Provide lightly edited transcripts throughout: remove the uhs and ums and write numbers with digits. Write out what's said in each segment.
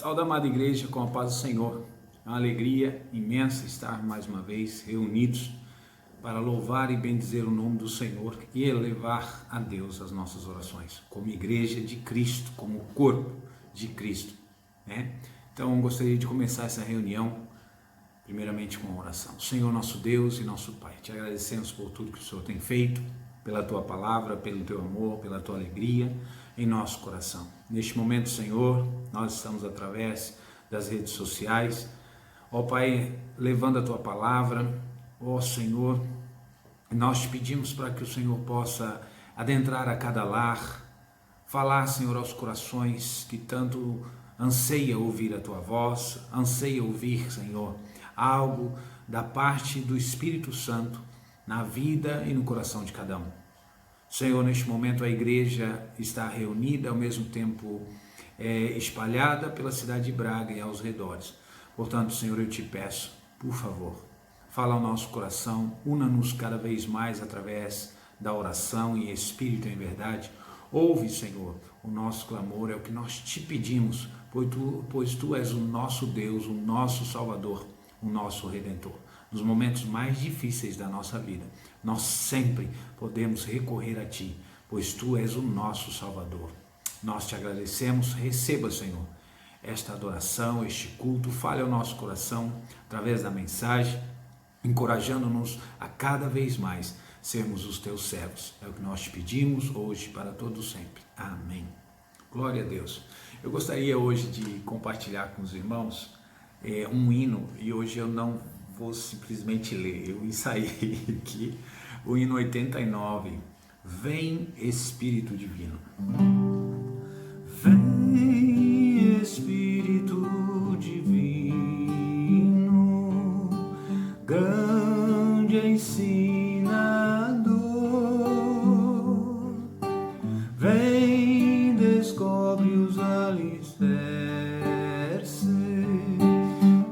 Salve, amada igreja, com a paz do Senhor. É uma alegria imensa estar mais uma vez reunidos para louvar e bendizer o nome do Senhor e elevar a Deus as nossas orações, como igreja de Cristo, como corpo de Cristo, né? Então, gostaria de começar essa reunião primeiramente com uma oração. Senhor, nosso Deus e nosso Pai, te agradecemos por tudo que o Senhor tem feito, pela tua palavra, pelo teu amor, pela tua alegria em nosso coração. Neste momento, Senhor, nós estamos através das redes sociais, ó Pai, levando a tua palavra, ó Senhor, nós te pedimos para que o Senhor possa adentrar a cada lar, falar, Senhor, aos corações que tanto anseia ouvir a tua voz, anseia ouvir, Senhor, algo da parte do Espírito Santo na vida e no coração de cada um. Senhor, neste momento a igreja está reunida, ao mesmo tempo espalhada pela cidade de Braga e aos redores. Portanto, Senhor, eu te peço, por favor, fala ao nosso coração, una-nos cada vez mais através da oração em espírito e em verdade. Ouve, Senhor, o nosso clamor, é o que nós te pedimos, pois tu és o nosso Deus, o nosso Salvador, o nosso Redentor. Nos momentos mais difíceis da nossa vida, nós sempre podemos recorrer a Ti, pois Tu és o nosso Salvador. Nós te agradecemos, receba, Senhor, esta adoração, este culto, fale ao nosso coração através da mensagem, encorajando-nos a cada vez mais sermos os Teus servos. É o que nós te pedimos hoje para todos sempre. Amém. Glória a Deus. Eu gostaria hoje de compartilhar com os irmãos um hino, e hoje eu não vou simplesmente ler, eu ensaiei aqui o hino 89, Vem Espírito Divino. Vem Espírito Divino, grande ensinador, vem, descobre os alicerces,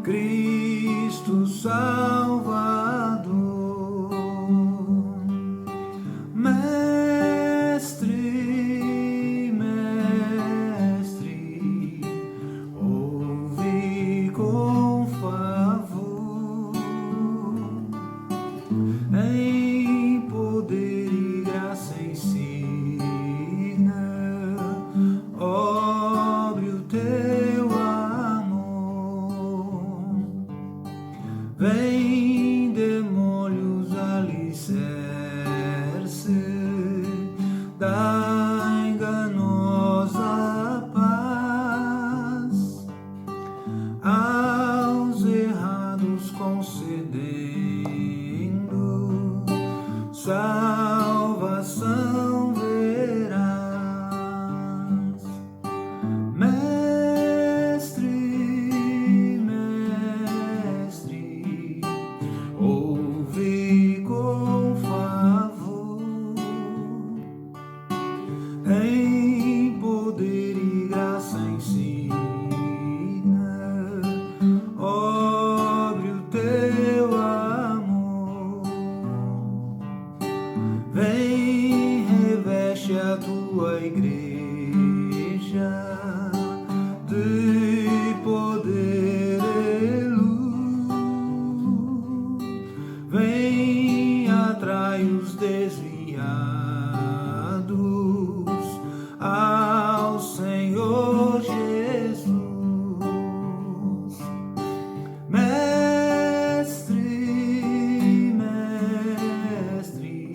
Cristo Salvador, Mestre, Mestre, ouve com favor, em poder e graça ensina, obre o teu amor, vem, demole os alicerces da enganosa paz, aos errados concedendo salvação verás. Mestre, Mestre, ouve com favor, em poder e graça ensina, obre o teu amor, vem, reveste a tua igreja de poder e luz, vem, atrai os desviados ao Senhor Jesus. Mestre, Mestre,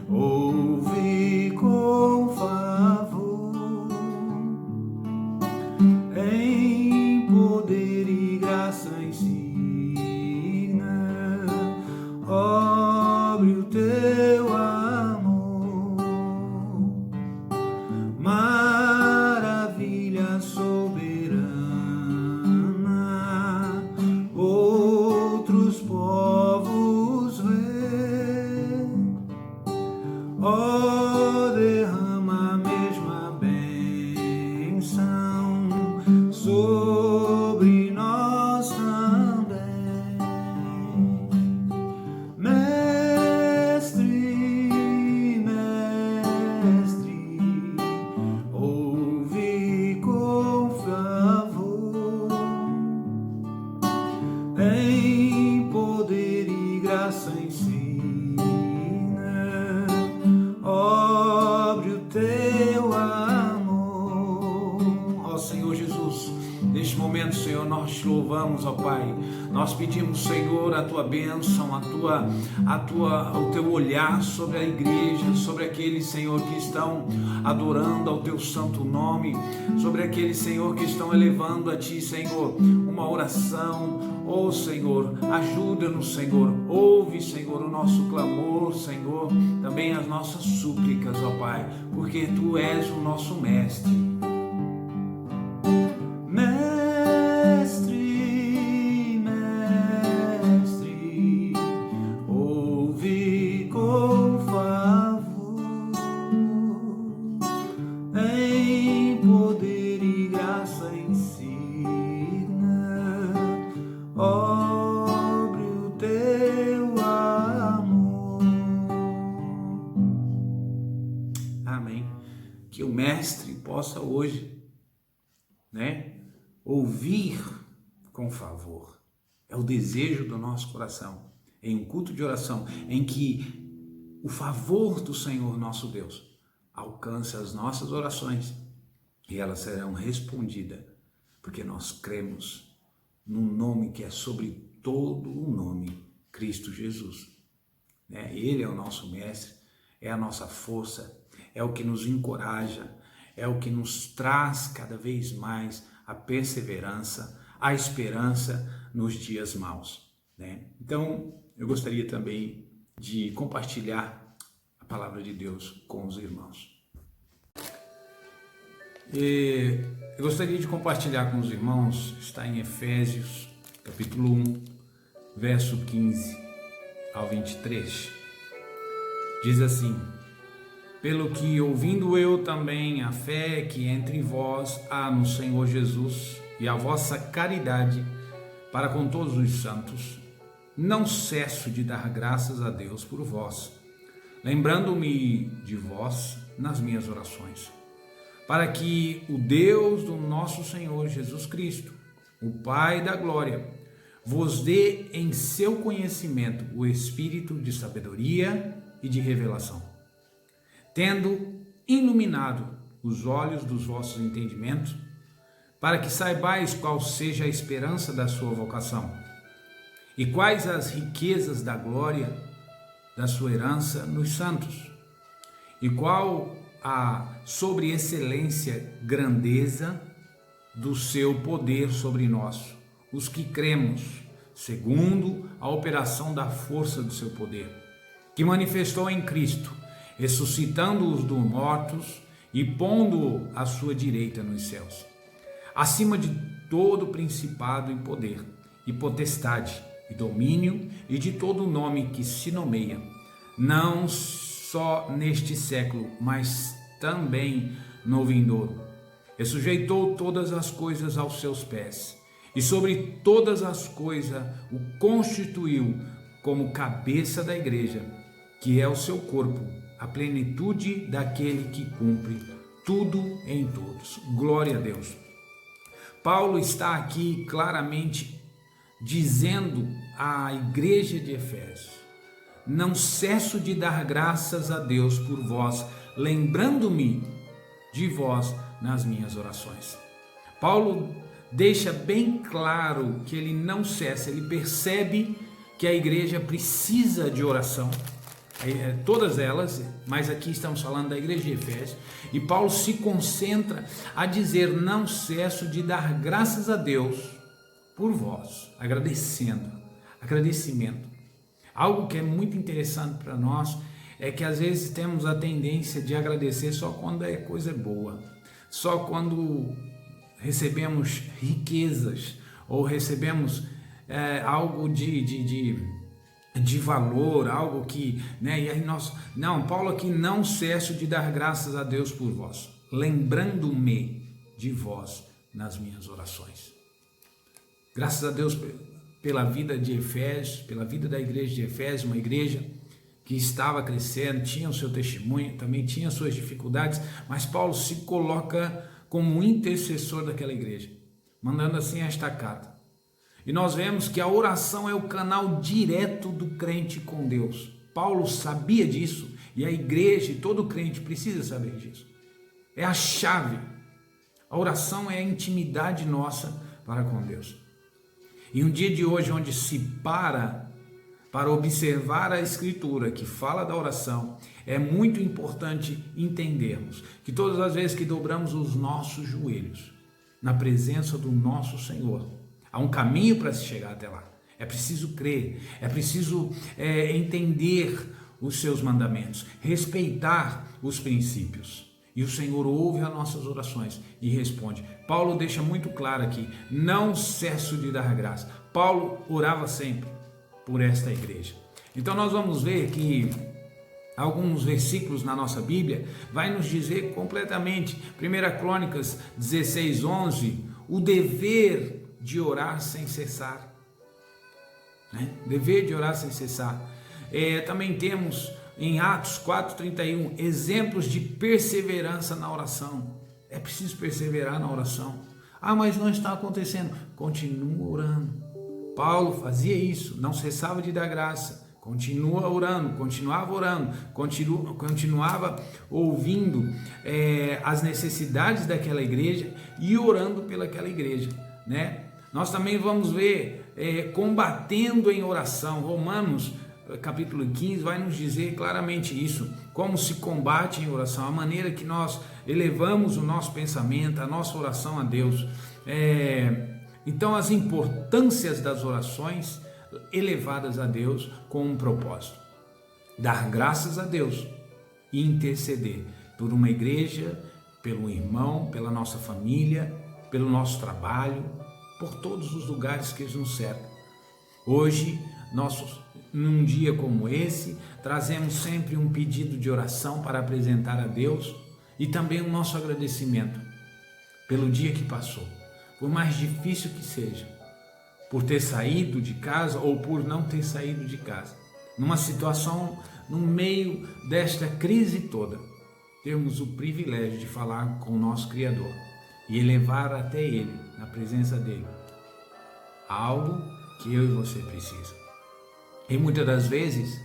ouve com favor, em poder e graça ensina, obre o teu amor, maravilha soberana, outros povos vê, ó, derrama a mesma bênção sobre nós também. Neste momento, Senhor, nós te louvamos, ó Pai. Nós pedimos, Senhor, a tua bênção, o teu olhar sobre a igreja, sobre aqueles, Senhor, que estão adorando ao teu santo nome, sobre aqueles, Senhor, que estão elevando a ti, Senhor, uma oração. Oh, Senhor, ajuda-nos, Senhor. Ouve, Senhor, o nosso clamor, Senhor, também as nossas súplicas, ó Pai, porque tu és o nosso mestre. Mestre, mestre, ouve com favor, em poder e graça ensina, obre o teu amor. Amém. Que o mestre possa hoje, ouvir com favor. É o desejo do nosso coração, em um culto de oração, em que o favor do Senhor nosso Deus alcance as nossas orações e elas serão respondidas, porque nós cremos no nome que é sobre todo o nome, Cristo Jesus. Ele é o nosso mestre, é a nossa força, é o que nos encoraja, é o que nos traz cada vez mais a perseverança, a esperança nos dias maus. Então, eu gostaria também de compartilhar a palavra de Deus com os irmãos. Eu gostaria de compartilhar com os irmãos, está em Efésios, capítulo 1, verso 15 ao 23. Diz assim: pelo que, ouvindo eu também a fé que entre vós há no Senhor Jesus e a vossa caridade para com todos os santos, não cesso de dar graças a Deus por vós, lembrando-me de vós nas minhas orações, para que o Deus do nosso Senhor Jesus Cristo, o Pai da glória, vos dê em seu conhecimento o espírito de sabedoria e de revelação, tendo iluminado os olhos dos vossos entendimentos, para que saibais qual seja a esperança da sua vocação, e quais as riquezas da glória da sua herança nos santos, e qual a sobreexcelência grandeza do seu poder sobre nós, os que cremos, segundo a operação da força do seu poder, que manifestou em Cristo, ressuscitando-os dos mortos e pondo-o à sua direita nos céus, acima de todo principado e poder, e potestade, e domínio, e de todo nome que se nomeia, não só neste século, mas também no vindouro. E sujeitou todas as coisas aos seus pés, e sobre todas as coisas o constituiu como cabeça da igreja, que é o seu corpo, a plenitude daquele que cumpre tudo em todos. Glória a Deus. Paulo está aqui claramente dizendo à igreja de Efésios: não cesso de dar graças a Deus por vós, lembrando-me de vós nas minhas orações. Paulo deixa bem claro que ele não cessa, ele percebe que a igreja precisa de oração, todas elas, mas aqui estamos falando da igreja de Efésios, e Paulo se concentra a dizer: não cesso de dar graças a Deus por vós, agradecimento. Algo que é muito interessante para nós é que às vezes temos a tendência de agradecer só quando é coisa boa, só quando recebemos riquezas ou recebemos algo de valor, algo que, e aí Paulo aqui: não cesso de dar graças a Deus por vós, lembrando-me de vós nas minhas orações. Graças a Deus pela vida de Efésios, pela vida da igreja de Efésios, uma igreja que estava crescendo, tinha o seu testemunho, também tinha suas dificuldades, mas Paulo se coloca como intercessor daquela igreja, mandando assim esta carta. E nós vemos que a oração é o canal direto do crente com Deus. Paulo sabia disso, e a igreja e todo crente precisa saber disso. É a chave. A oração é a intimidade nossa para com Deus. E um dia de hoje onde se para observar a Escritura que fala da oração, é muito importante entendermos que todas as vezes que dobramos os nossos joelhos na presença do nosso Senhor, há um caminho para se chegar até lá. É preciso crer, é preciso entender os seus mandamentos, respeitar os princípios. E o Senhor ouve as nossas orações e responde. Paulo deixa muito claro aqui, não cesso de dar graça. Paulo orava sempre por esta igreja. Então nós vamos ver que alguns versículos na nossa Bíblia vai nos dizer completamente, 1 Crônicas 16:11, o dever de orar sem cessar. Dever de orar sem cessar. Também temos em Atos 4:31 exemplos de perseverança na oração. É preciso perseverar na oração. Mas não está acontecendo. Continua orando. Paulo fazia isso, não cessava de dar graça. Continua orando, continuava orando, continuava ouvindo as necessidades daquela igreja e orando pelaquela igreja, né? Nós também vamos ver combatendo em oração. Romanos capítulo 15 vai nos dizer claramente isso, como se combate em oração, a maneira que nós elevamos o nosso pensamento, a nossa oração a Deus. Então as importâncias das orações elevadas a Deus com um propósito: dar graças a Deus e interceder por uma igreja, pelo irmão, pela nossa família, pelo nosso trabalho, por todos os lugares que nos cercam. Hoje, num dia como esse, trazemos sempre um pedido de oração para apresentar a Deus e também o nosso agradecimento pelo dia que passou, por mais difícil que seja, por ter saído de casa ou por não ter saído de casa. Numa situação, no meio desta crise toda, temos o privilégio de falar com o nosso Criador e elevar até Ele, na presença dEle, algo que eu e você precisam. E muitas das vezes,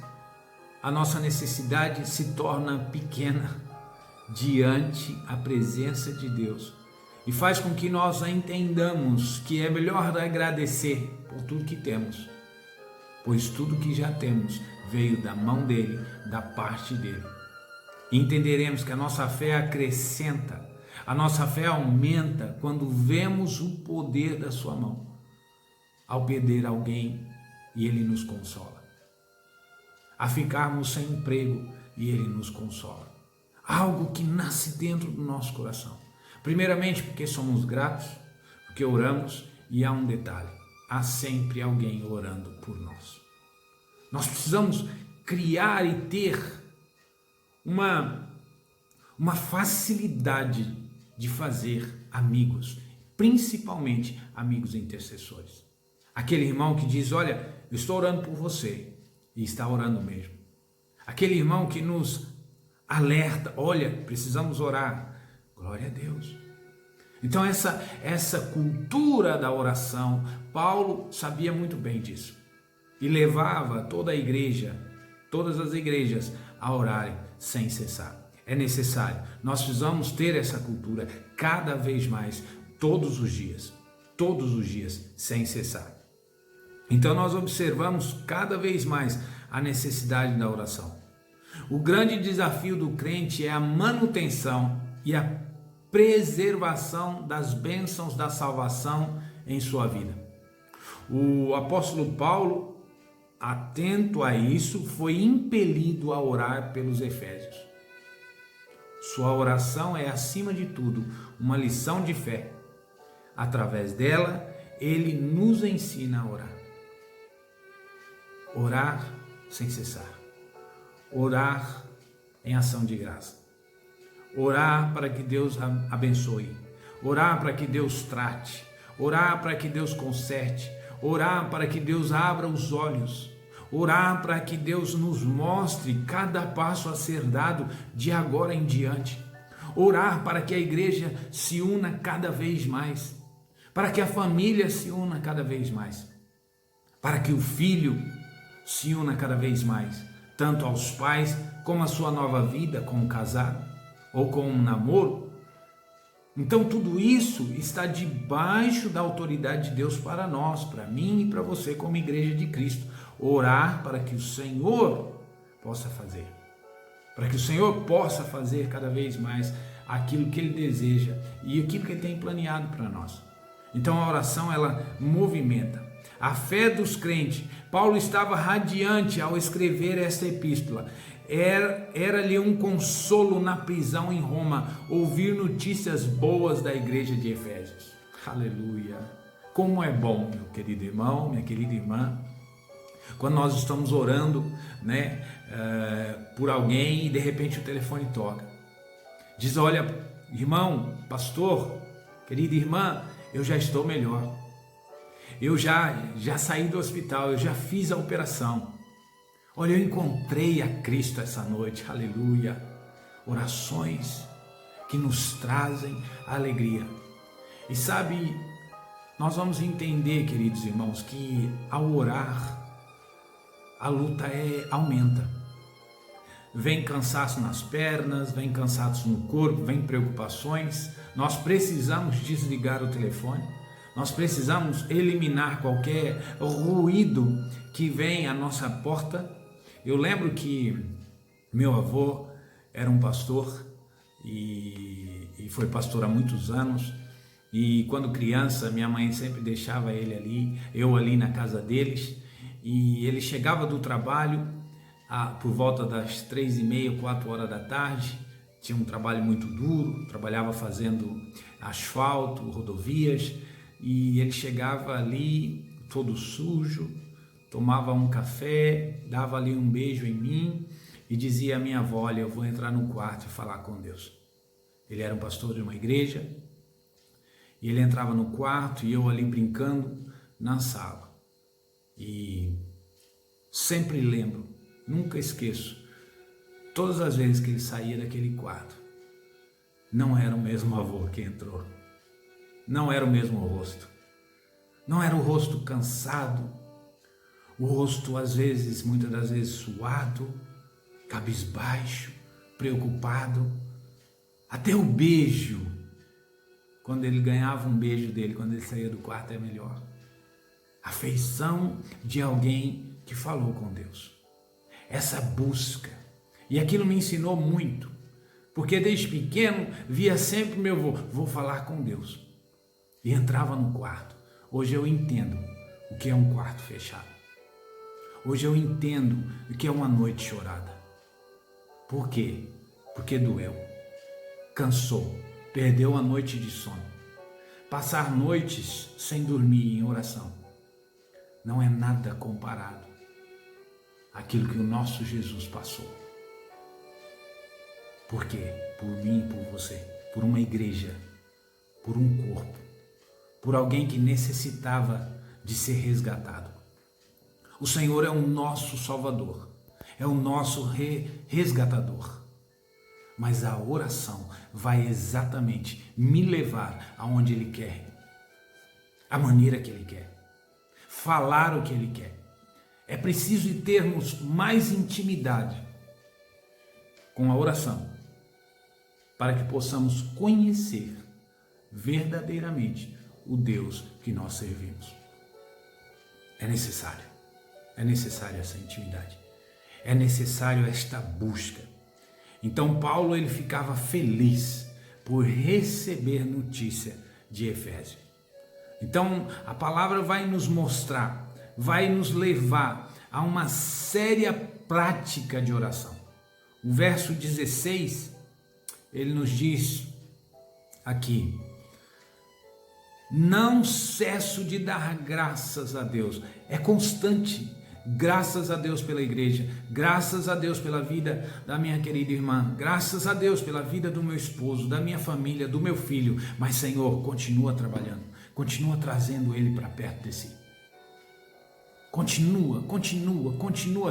a nossa necessidade se torna pequena diante a presença de Deus e faz com que nós entendamos que é melhor agradecer por tudo que temos, pois tudo que já temos veio da mão dele, da parte dele. E entenderemos que a nossa fé acrescenta, a nossa fé aumenta quando vemos o poder da sua mão ao perder alguém e ele nos consola, a ficarmos sem emprego e ele nos consola. Algo que nasce dentro do nosso coração. Primeiramente porque somos gratos, porque oramos, e há um detalhe: há sempre alguém orando por nós. Nós precisamos criar e ter uma facilidade de fazer amigos, principalmente amigos intercessores. Aquele irmão que diz: olha, eu estou orando por você, e está orando mesmo. Aquele irmão que nos alerta: olha, precisamos orar. Glória a Deus. Então essa cultura da oração, Paulo sabia muito bem disso e levava toda a igreja, todas as igrejas a orarem sem cessar. É necessário, nós precisamos ter essa cultura cada vez mais, todos os dias, sem cessar. Então nós observamos cada vez mais a necessidade da oração. O grande desafio do crente é a manutenção e a preservação das bênçãos da salvação em sua vida. O apóstolo Paulo, atento a isso, foi impelido a orar pelos efésios. Sua oração é, acima de tudo, uma lição de fé. Através dela, ele nos ensina a orar. Orar sem cessar. Orar em ação de graça. Orar para que Deus abençoe. Orar para que Deus trate. Orar para que Deus conserte. Orar para que Deus abra os olhos. Orar para que Deus nos mostre cada passo a ser dado de agora em diante. Orar para que a igreja se una cada vez mais. Para que a família se una cada vez mais. Para que o filho se una cada vez mais. Tanto aos pais como à sua nova vida como casado ou com um namoro. Então tudo isso está debaixo da autoridade de Deus para nós, para mim e para você como igreja de Cristo. Orar para que o Senhor possa fazer. Para que o Senhor possa fazer cada vez mais aquilo que Ele deseja e aquilo que Ele tem planeado para nós. Então a oração, ela movimenta. A fé dos crentes. Paulo estava radiante ao escrever esta epístola. Era-lhe um consolo na prisão em Roma ouvir notícias boas da igreja de Efésios. Aleluia! Como é bom, meu querido irmão, minha querida irmã, quando nós estamos orando, né, por alguém e de repente o telefone toca. Diz: olha, irmão, pastor, querida irmã, eu já estou melhor. Eu já saí do hospital, eu já fiz a operação. Olha, eu encontrei a Cristo essa noite, aleluia. Orações que nos trazem alegria. E sabe, nós vamos entender, queridos irmãos, que ao orar, a luta aumenta. Vem cansaço nas pernas, vem cansaço no corpo, vem preocupações. Nós precisamos desligar o telefone. Nós precisamos eliminar qualquer ruído que vem à nossa porta. Eu lembro que meu avô era um pastor e foi pastor há muitos anos. E quando criança, minha mãe sempre deixava ele ali, eu ali na casa deles. E ele chegava do trabalho por volta das 3h30, 4 horas da tarde. Tinha um trabalho muito duro, trabalhava fazendo asfalto, rodovias. E ele chegava ali todo sujo, tomava um café, dava ali um beijo em mim e dizia à minha avó: olha, eu vou entrar no quarto e falar com Deus. Ele era um pastor de uma igreja e ele entrava no quarto e eu ali brincando na sala. E sempre lembro, nunca esqueço, todas as vezes que ele saía daquele quarto, não era o mesmo avô que entrou. Não era o mesmo rosto. Não era o rosto cansado, o rosto às vezes, muitas das vezes suado, cabisbaixo, preocupado. Até o beijo, quando ele ganhava um beijo dele, quando ele saía do quarto, é melhor. A feição de alguém que falou com Deus. Essa busca. E aquilo me ensinou muito, porque desde pequeno via sempre meu avô: vou falar com Deus. E entrava no quarto. Hoje eu entendo o que é um quarto fechado. Hoje eu entendo o que é uma noite chorada. Por quê? Porque doeu, cansou, perdeu a noite de sono. Passar noites sem dormir em oração não é nada comparado àquilo que o nosso Jesus passou. Por quê? Por mim e por você, por uma igreja, por um corpo, por alguém que necessitava de ser resgatado. O Senhor é o nosso Salvador, é o nosso resgatador. Mas a oração vai exatamente me levar aonde Ele quer, a maneira que Ele quer, falar o que Ele quer. É preciso termos mais intimidade com a oração, para que possamos conhecer verdadeiramente o Deus que nós servimos. É necessário essa intimidade, é necessário esta busca. Então Paulo, ele ficava feliz por receber notícia de Efésio. Então a palavra vai nos mostrar, vai nos levar a uma séria prática de oração. O verso 16, ele nos diz aqui: não cesso de dar graças a Deus. É constante. Graças a Deus pela igreja, graças a Deus pela vida da minha querida irmã, graças a Deus pela vida do meu esposo, da minha família, do meu filho. Mas Senhor, continua trabalhando, continua trazendo ele para perto de si. Continua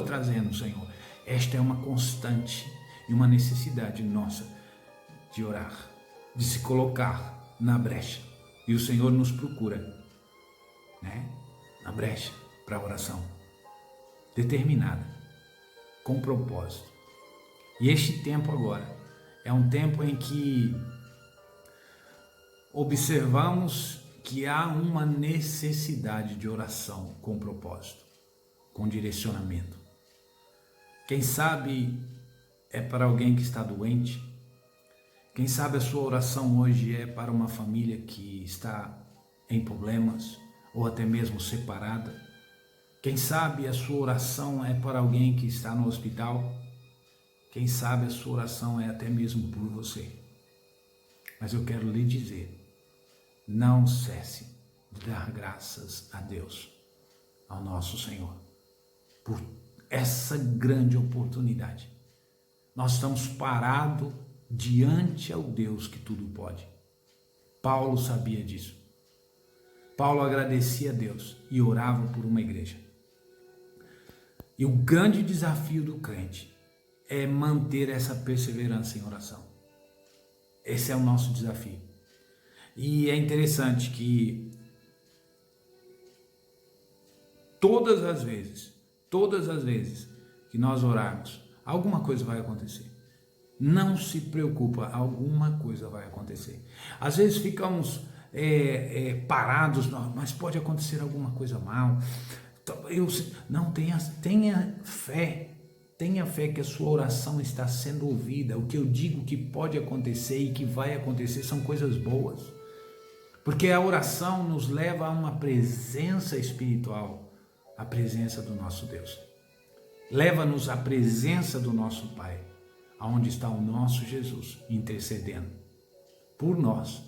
trazendo, Senhor. Esta é uma constante e uma necessidade nossa de orar, de se colocar na brecha. E o Senhor nos procura, né? Na brecha para a oração, determinada, com propósito. E este tempo agora é um tempo em que observamos que há uma necessidade de oração com propósito, com direcionamento. Quem sabe é para alguém que está doente. Quem sabe a sua oração hoje é para uma família que está em problemas ou até mesmo separada. Quem sabe a sua oração é para alguém que está no hospital. Quem sabe a sua oração é até mesmo por você. Mas eu quero lhe dizer, não cesse de dar graças a Deus, ao nosso Senhor, por essa grande oportunidade. Nós estamos parados diante ao Deus que tudo pode. Paulo sabia disso. Paulo agradecia a Deus e orava por uma igreja. E o grande desafio do crente é manter essa perseverança em oração. Esse é o nosso desafio. E é interessante que todas as vezes que nós orarmos, alguma coisa vai acontecer. Não se preocupa, alguma coisa vai acontecer. Às vezes ficamos parados, mas pode acontecer alguma coisa mal. Não, tenha fé. Tenha fé que a sua oração está sendo ouvida. O que eu digo que pode acontecer e que vai acontecer são coisas boas. Porque a oração nos leva a uma presença espiritual, a presença do nosso Deus. Leva-nos à presença do nosso Pai, aonde está o nosso Jesus intercedendo por nós.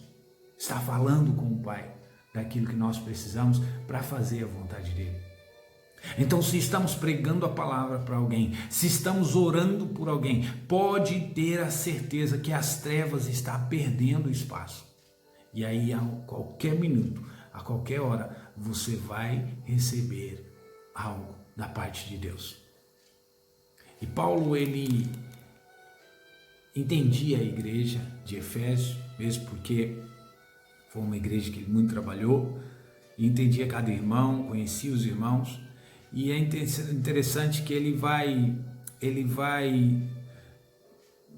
Está falando com o Pai daquilo que nós precisamos para fazer a vontade dele. Então, se estamos pregando a palavra para alguém, se estamos orando por alguém, pode ter a certeza que as trevas estão perdendo espaço. E aí, a qualquer minuto, a qualquer hora, você vai receber algo da parte de Deus. E Paulo, ele entendia a igreja de Efésio, mesmo porque foi uma igreja que ele muito trabalhou, e entendia cada irmão, conhecia os irmãos. E é interessante que ele vai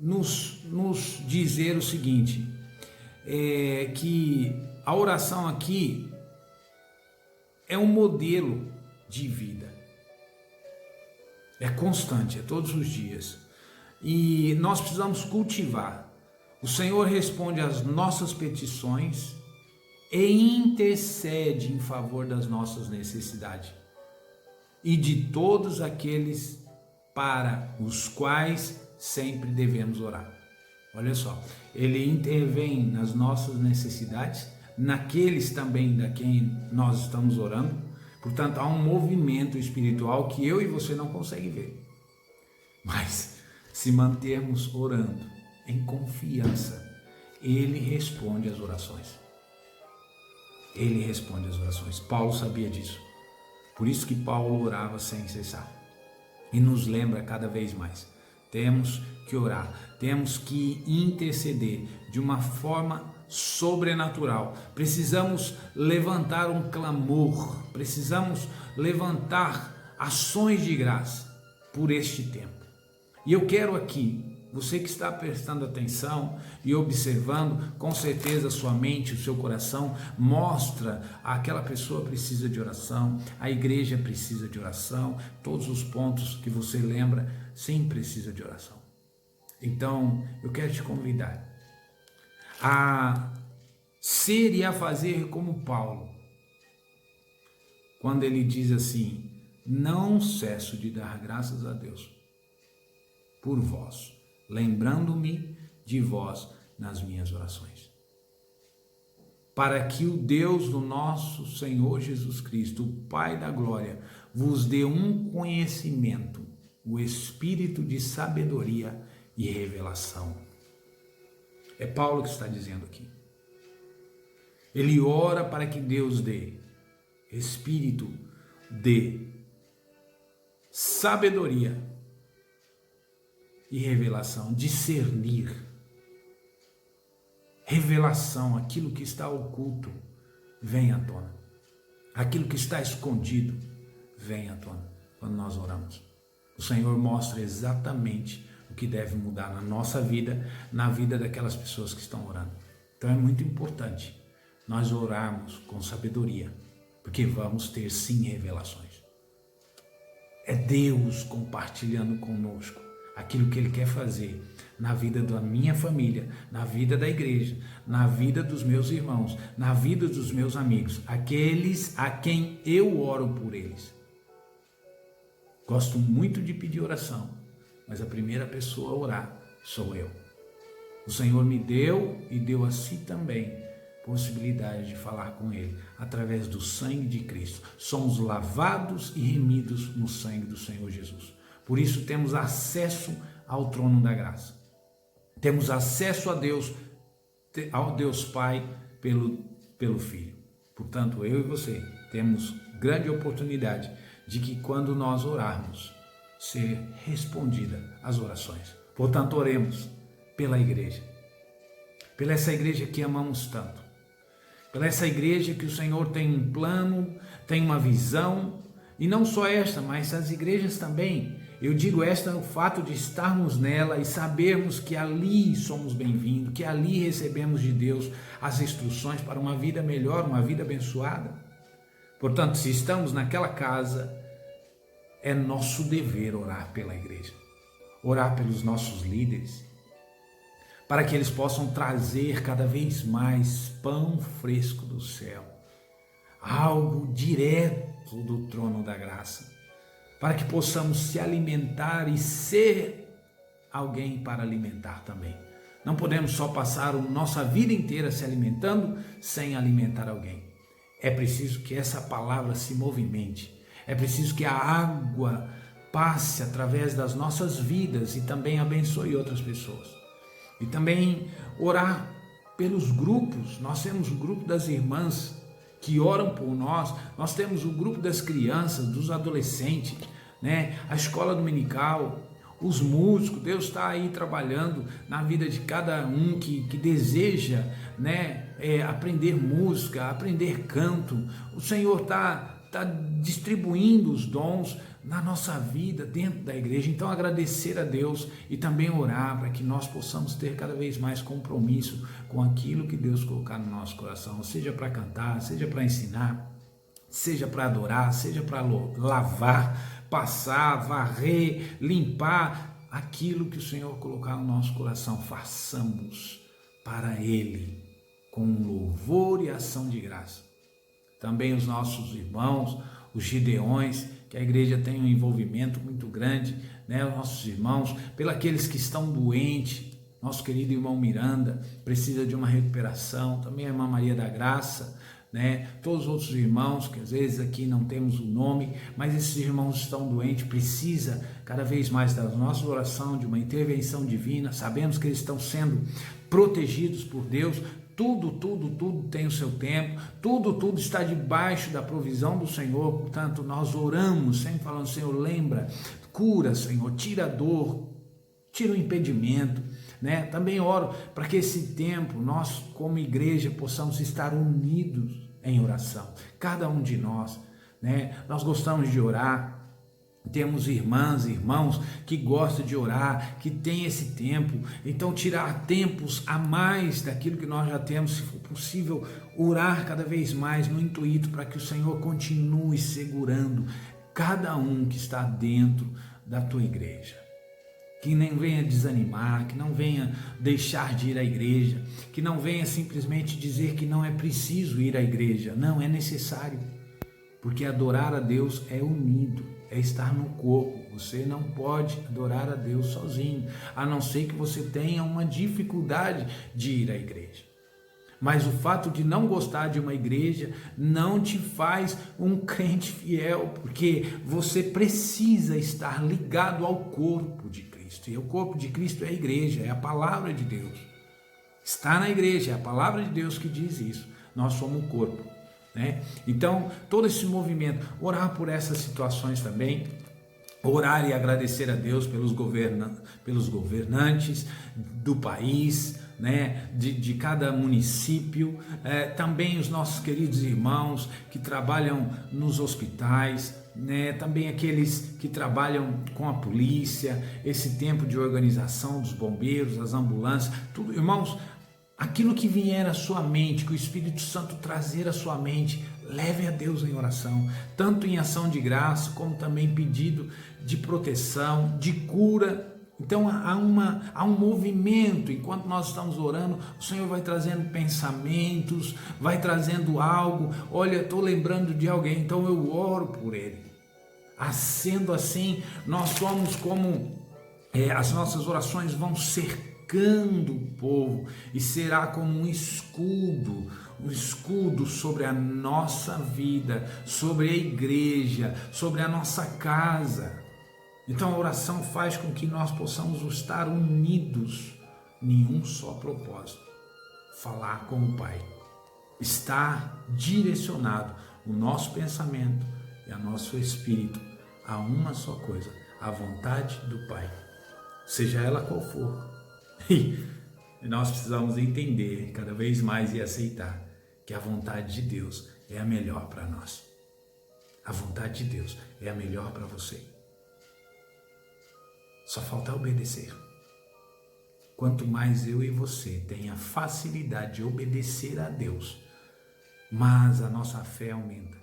nos dizer o seguinte, que a oração aqui é um modelo de vida. É constante, é todos os dias. E nós precisamos cultivar. O Senhor responde às nossas petições e intercede em favor das nossas necessidades e de todos aqueles para os quais sempre devemos orar. Olha só, ele intervém nas nossas necessidades, naqueles também da quem nós estamos orando. Portanto, há um movimento espiritual que eu e você não conseguem ver. Mas, se mantermos orando em confiança, ele responde às orações. Ele responde às orações. Paulo sabia disso. Por isso que Paulo orava sem cessar. E nos lembra cada vez mais. Temos que orar, temos que interceder de uma forma sobrenatural. Precisamos levantar um clamor, precisamos levantar ações de graça por este tempo. E eu quero aqui, você que está prestando atenção e observando, com certeza a sua mente, o seu coração mostra aquela pessoa precisa de oração, a igreja precisa de oração, todos os pontos que você lembra, sim, precisa de oração. Então, eu quero te convidar a ser e a fazer como Paulo, quando ele diz assim: não cesso de dar graças a Deus por vós, lembrando-me de vós nas minhas orações, para que o Deus do nosso Senhor Jesus Cristo, o Pai da glória, vos dê um conhecimento, o espírito de sabedoria e revelação. É Paulo que está dizendo aqui. Ele ora para que Deus dê espírito de sabedoria e revelação, discernir. Revelação, aquilo que está oculto, vem à tona. Aquilo que está escondido, vem à tona quando nós oramos. O Senhor mostra exatamente o que deve mudar na nossa vida, na vida daquelas pessoas que estão orando. Então é muito importante nós orarmos com sabedoria, porque vamos ter sim revelações. É Deus compartilhando conosco aquilo que Ele quer fazer na vida da minha família, na vida da igreja, na vida dos meus irmãos, na vida dos meus amigos, aqueles a quem eu oro por eles. Gosto muito de pedir oração, mas a primeira pessoa a orar sou eu. O Senhor me deu e deu a si também possibilidade de falar com Ele através do sangue de Cristo. Somos lavados e remidos no sangue do Senhor Jesus. Por isso temos acesso ao trono da graça. Temos acesso a Deus, ao Deus Pai pelo Filho. Portanto, eu e você temos grande oportunidade de que quando nós orarmos, ser respondida as orações. Portanto, oremos pela igreja, pela essa igreja que amamos tanto, pela essa igreja que o Senhor tem um plano, tem uma visão, e não só esta, mas as igrejas também. Eu digo esta, o fato de estarmos nela e sabermos que ali somos bem-vindos, que ali recebemos de Deus as instruções para uma vida melhor, uma vida abençoada. Portanto, se estamos naquela casa, é nosso dever orar pela igreja, orar pelos nossos líderes, para que eles possam trazer cada vez mais pão fresco do céu, algo direto do trono da graça, para que possamos se alimentar e ser alguém para alimentar também. Não podemos só passar a nossa vida inteira se alimentando sem alimentar alguém. É preciso que essa palavra se movimente, é preciso que a água passe através das nossas vidas e também abençoe outras pessoas. E também orar pelos grupos. Nós temos o grupo das irmãs que oram por nós, nós temos o grupo das crianças, dos adolescentes, né? A escola dominical, os músicos. Deus está aí trabalhando na vida de cada um que deseja, né, aprender música, aprender canto. O Senhor está distribuindo os dons na nossa vida dentro da igreja. Então agradecer a Deus e também orar para que nós possamos ter cada vez mais compromisso com aquilo que Deus colocar no nosso coração, seja para cantar, seja para ensinar, seja para adorar, seja para lavar, passar, varrer, limpar, aquilo que o Senhor colocar no nosso coração, façamos para Ele com louvor e ação de graça. Também os nossos irmãos, os Gideões, que a igreja tem um envolvimento muito grande, né? Os nossos irmãos, pelos que estão doentes, nosso querido irmão Miranda precisa de uma recuperação, também a irmã Maria da Graça, né? Todos os outros irmãos, que às vezes aqui não temos o nome, mas esses irmãos estão doentes, precisa cada vez mais da nossa oração, de uma intervenção divina. Sabemos que eles estão sendo protegidos por Deus. Tudo tem o seu tempo, tudo está debaixo da provisão do Senhor. Portanto, nós oramos sempre falando: Senhor, lembra, cura, Senhor, tira a dor, tira o impedimento, né? Também oro para que esse tempo nós, como igreja, possamos estar unidos em oração, cada um de nós, né? Nós gostamos de orar. Temos irmãs e irmãos que gostam de orar, que tem esse tempo. Então tirar tempos a mais daquilo que nós já temos, se for possível, orar cada vez mais no intuito para que o Senhor continue segurando cada um que está dentro da tua igreja. Que nem venha desanimar, que não venha deixar de ir à igreja, que não venha simplesmente dizer que não é preciso ir à igreja. Não, é necessário, porque adorar a Deus é unido. É estar no corpo. Você não pode adorar a Deus sozinho, a não ser que você tenha uma dificuldade de ir à igreja. Mas o fato de não gostar de uma igreja não te faz um crente fiel, porque você precisa estar ligado ao corpo de Cristo. E o corpo de Cristo é a igreja, é a palavra de Deus. Está na igreja, é a palavra de Deus que diz isso. Nós somos o corpo. Né? Então, todo esse movimento, orar por essas situações também, orar e agradecer a Deus pelos governantes do país, né? de cada município, também os nossos queridos irmãos que trabalham nos hospitais, né? Também aqueles que trabalham com a polícia, esse tempo de organização dos bombeiros, das ambulâncias, tudo, irmãos. Aquilo que vier à sua mente, que o Espírito Santo trazer à sua mente, leve a Deus em oração, tanto em ação de graça, como também pedido de proteção, de cura. Então há um movimento, enquanto nós estamos orando, o Senhor vai trazendo pensamentos, vai trazendo algo. Olha, estou lembrando de alguém, então eu oro por ele. Sendo assim, nós somos como, as nossas orações vão cercando o povo e será como um escudo sobre a nossa vida, sobre a igreja, sobre a nossa casa. Então a oração faz com que nós possamos estar unidos em um só propósito: falar com o Pai. Estar direcionado o nosso pensamento e o nosso espírito a uma só coisa, a vontade do Pai, seja ela qual for. E nós precisamos entender cada vez mais e aceitar que a vontade de Deus é a melhor para nós. A vontade de Deus é a melhor para você. Só falta obedecer. Quanto mais eu e você tem a facilidade de obedecer a Deus, mais a nossa fé aumenta,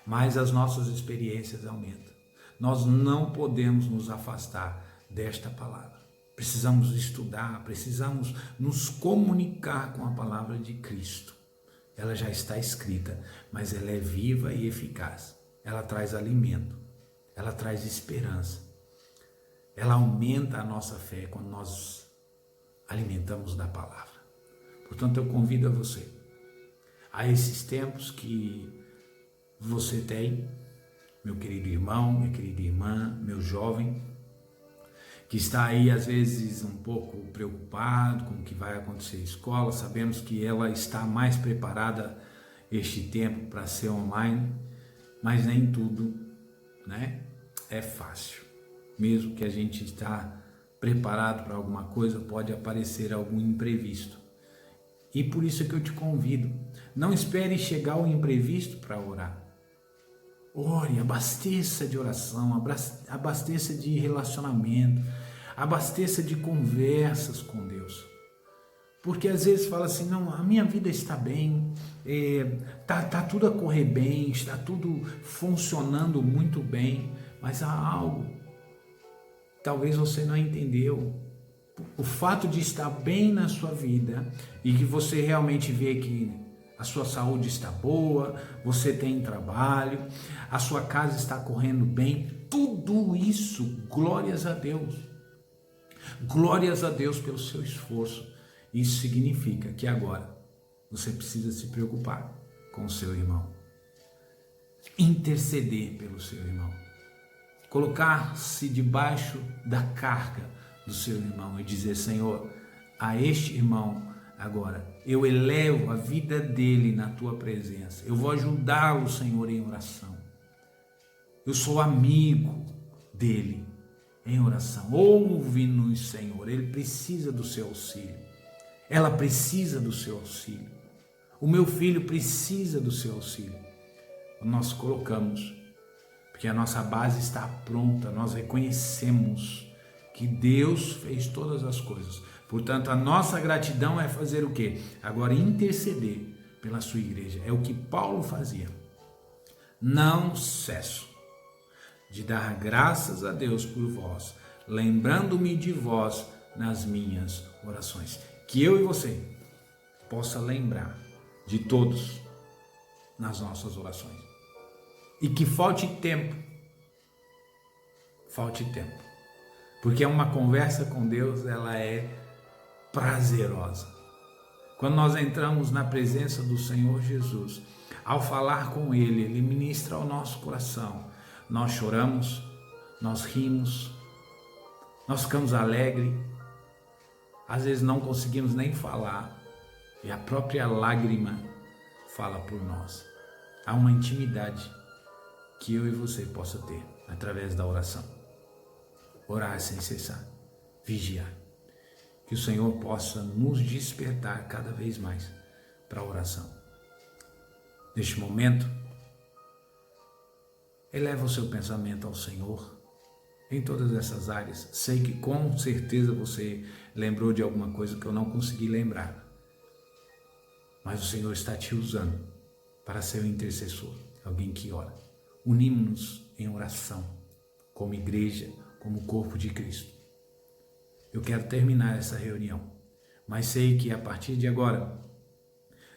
mais as nossas experiências aumentam. Nós não podemos nos afastar desta palavra. Precisamos estudar, precisamos nos comunicar com a palavra de Cristo. Ela já está escrita, mas ela é viva e eficaz. Ela traz alimento, ela traz esperança. Ela aumenta a nossa fé quando nós alimentamos da palavra. Portanto, eu convido a você, a esses tempos que você tem, meu querido irmão, minha querida irmã, meu jovem, que está aí às vezes um pouco preocupado com o que vai acontecer na escola. Sabemos que ela está mais preparada este tempo para ser online, mas nem tudo, né, é fácil. Mesmo que a gente está preparado para alguma coisa, pode aparecer algum imprevisto. E por isso é que eu te convido, não espere chegar o imprevisto para orar. Ore, abasteça de oração, abasteça de relacionamento, abasteça de conversas com Deus. Porque às vezes fala assim, não, a minha vida está bem, tá tudo a correr bem, está tudo funcionando muito bem, mas há algo, talvez você não entendeu. O fato de estar bem na sua vida e que você realmente vê que a sua saúde está boa, você tem trabalho, a sua casa está correndo bem, tudo isso, glórias a Deus. Glórias a Deus pelo seu esforço. Isso significa que agora você precisa se preocupar com o seu irmão, interceder pelo seu irmão, colocar-se debaixo da carga do seu irmão e dizer, Senhor, a este irmão agora, eu elevo a vida dele na tua presença. Eu vou ajudá-lo, Senhor, em oração. Eu sou amigo dele em oração. Ouve-nos, Senhor. Ele precisa do seu auxílio. Ela precisa do seu auxílio. O meu filho precisa do seu auxílio. Nós colocamos, porque a nossa base está pronta. Nós reconhecemos que Deus fez todas as coisas. Portanto, a nossa gratidão é fazer o quê? Agora interceder pela sua igreja. É o que Paulo fazia. Não cesso de dar graças a Deus por vós, lembrando-me de vós nas minhas orações. Que eu e você possa lembrar de todos nas nossas orações. E que falte tempo. Falte tempo. Porque uma conversa com Deus, ela é prazerosa. Quando nós entramos na presença do Senhor Jesus, ao falar com Ele, Ele ministra ao nosso coração. Nós choramos, nós rimos, nós ficamos alegres, às vezes não conseguimos nem falar, e a própria lágrima fala por nós. Há uma intimidade que eu e você possa ter através da oração. Orar sem cessar, vigiar. Que o Senhor possa nos despertar cada vez mais para a oração. Neste momento, eleva o seu pensamento ao Senhor em todas essas áreas. Sei que com certeza você lembrou de alguma coisa que eu não consegui lembrar, mas o Senhor está te usando para ser um intercessor, alguém que ora. Unimos-nos em oração, como igreja, como corpo de Cristo. Eu quero terminar essa reunião, mas sei que a partir de agora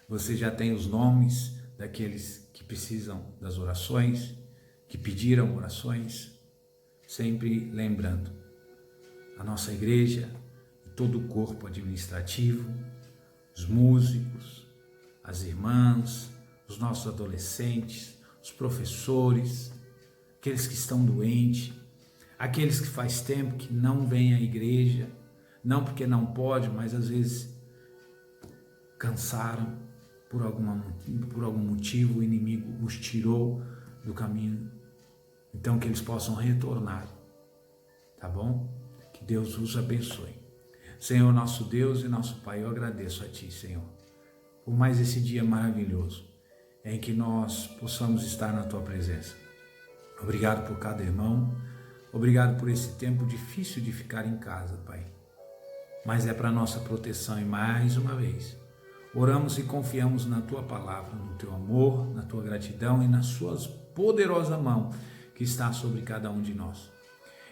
você já tem os nomes daqueles que precisam das orações, que pediram orações, sempre lembrando a nossa igreja e todo o corpo administrativo, os músicos, as irmãs, os nossos adolescentes, os professores, aqueles que estão doentes, aqueles que faz tempo que não vêm à igreja, não porque não pode, mas às vezes cansaram por algum motivo, o inimigo os tirou do caminho. Então que eles possam retornar, tá bom? Que Deus os abençoe. Senhor, nosso Deus e nosso Pai, eu agradeço a Ti, Senhor, por mais esse dia maravilhoso em que nós possamos estar na Tua presença. Obrigado por cada irmão, obrigado por esse tempo difícil de ficar em casa, Pai. Mas é para nossa proteção e mais uma vez, oramos e confiamos na Tua palavra, no Teu amor, na Tua gratidão e na Sua poderosa mão que está sobre cada um de nós.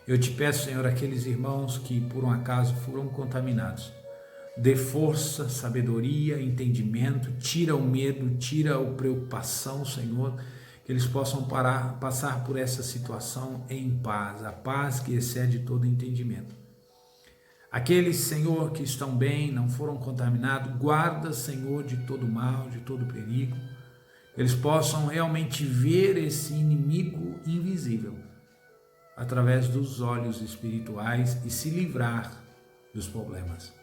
Eu te peço, Senhor, aqueles irmãos que por um acaso foram contaminados, dê força, sabedoria, entendimento, tira o medo, tira a preocupação, Senhor, que eles possam passar por essa situação em paz, a paz que excede todo entendimento. Aqueles, Senhor, que estão bem, não foram contaminados, guarda, Senhor, de todo mal, de todo perigo. Eles possam realmente ver esse inimigo invisível através dos olhos espirituais e se livrar dos problemas.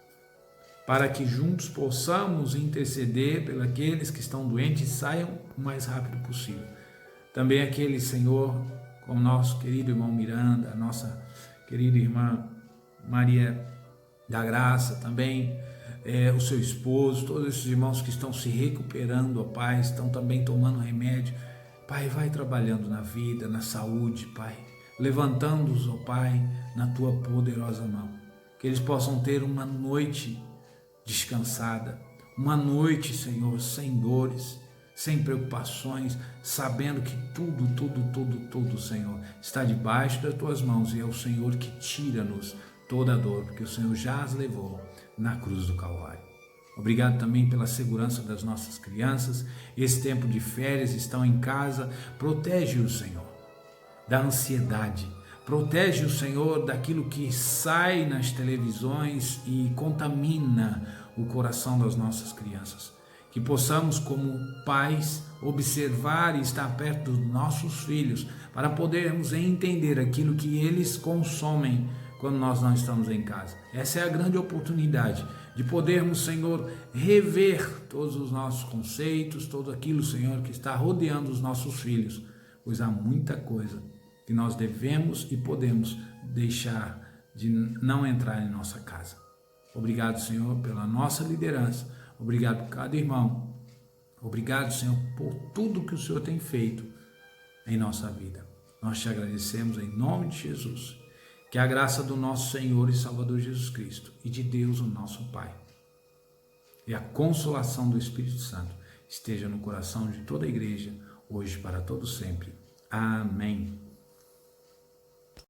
Para que juntos possamos interceder pelos aqueles que estão doentes e saiam o mais rápido possível. Também aqueles, Senhor, como nosso querido irmão Miranda, nossa querida irmã Maria da Graça, também o seu esposo, todos esses irmãos que estão se recuperando, ó Pai, estão também tomando remédio. Pai, vai trabalhando na vida, na saúde, Pai, levantando-os, ó Pai, na Tua poderosa mão. Que eles possam ter uma noite descansada, uma noite, Senhor, sem dores, sem preocupações, sabendo que tudo, Senhor, está debaixo das Tuas mãos e é o Senhor que tira-nos toda a dor, porque o Senhor já as levou na cruz do Calvário. Obrigado também pela segurança das nossas crianças. Esse tempo de férias, estão em casa. Protege-os, Senhor, da ansiedade. Protege o Senhor daquilo que sai nas televisões e contamina o coração das nossas crianças. Que possamos, como pais, observar e estar perto dos nossos filhos para podermos entender aquilo que eles consomem quando nós não estamos em casa. Essa é a grande oportunidade de podermos, Senhor, rever todos os nossos conceitos, tudo aquilo, Senhor, que está rodeando os nossos filhos, pois há muita coisa que nós devemos e podemos deixar de não entrar em nossa casa. Obrigado, Senhor, pela nossa liderança. Obrigado por cada irmão. Obrigado, Senhor, por tudo que o Senhor tem feito em nossa vida. Nós te agradecemos em nome de Jesus. Que a graça do nosso Senhor e Salvador Jesus Cristo e de Deus, o nosso Pai, e a consolação do Espírito Santo esteja no coração de toda a igreja, hoje para todo sempre. Amém.